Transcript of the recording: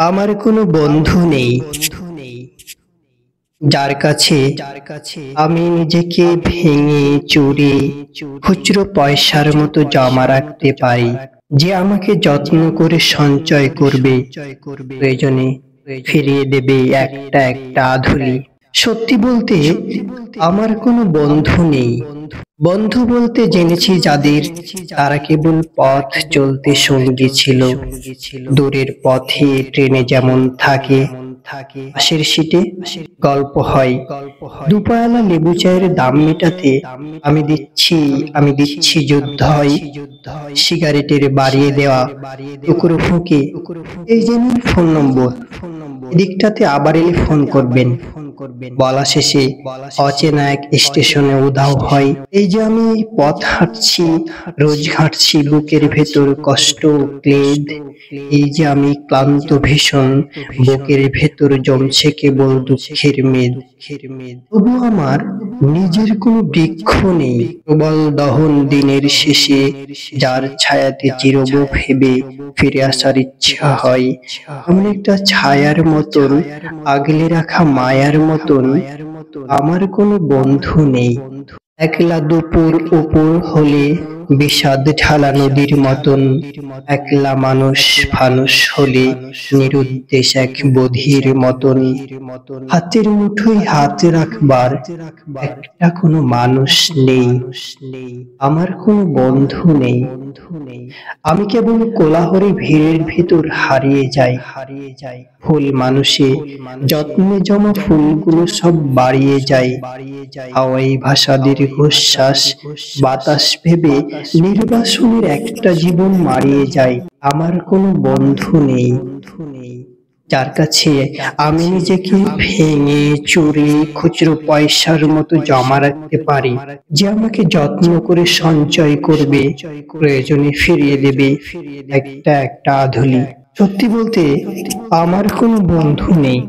আমার কোনো বন্ধু নেই যার কাছে আমি নিজেকে ভেঙে চুরে খুচরো পয়সার মতো জমা রাখতে পারি, যে আমাকে যত্ন করে সঞ্চয় করবে, প্রয়োজনে ফিরিয়ে দেবে একটা একটা আধুলি। সত্যি বলতে আমার কোনো বন্ধু নেই। বন্ধু বলতে জেনেছি যাদের, তারা কেবল পথ চলতে সঙ্গী ছিল। দূরের পথে ট্রেনে যেমন থাকে, পাশের সিটে গল্প হয়। দুপায়ালা লেবু চায়ের দাম মেটাতে আমি দিচ্ছি যুদ্ধ হয়। সিগারেটের বাড়িয়ে দেওয়া টুকরো ফুঁকে, এই যে নিন ফোন নম্বর, এদিকটাতে আবার এলে ফোন করবেন। বলা শেষে অচেনা এক স্টেশনে উধাও হয়। এই যে আমি পথ হাঁটছি, রোজ ঘাঁটছি বুকের ভেতর কষ্ট ক্লেদ। এই যে আমি ক্লান্ত ভীষণ, বুকের ভেতর জমছে কেবল দুঃখের মেদ। তবু আমার নিজের কোনো বৃক্ষ নেই, প্রবল দহন দিনের শেষে যার ছায়াতে চিরব ভেবে ফিরে আসার ইচ্ছা হয়। আমি একটা ছায়ার মতন, আগলে রাখা মায়ার মতন। আমার কোনো বন্ধু নেই। একলা দুপুর উপর হলে বিষাদ ঢালা নদীর মতন, একলা মানুষ ফানুষ হলে নিরুদ্দেশ এক বধির মতন। হাতের মুঠোয় হাত রাখবার একটা কোনো মানুষ নেই। আমার কোনো বন্ধু নেই। আমি কেবল কোলাহলী ভিড়ের ভিতর হারিয়ে যাই। ফুল মানুষে যত্নে জমা ফুলগুলো সব বাড়িয়ে যায়। হাওয়াই ভাষা দীর্ঘশ্বাস, বাতাস ভেবে নির্বাসনের একটা জীবন মারিয়ে যায়। আমার কোনো বন্ধু নেই যার কাছে আমি নিজেকে ভেঙে চুরে খুচরো পয়সার মতো জমা রাখতে পারি, যে আমাকে যত্ন করে সঞ্চয় করবে, প্রয়োজনে ফিরিয়ে দেবে একটা একটা আধুলি। সত্যি বলতে আমার কোনো বন্ধু নেই।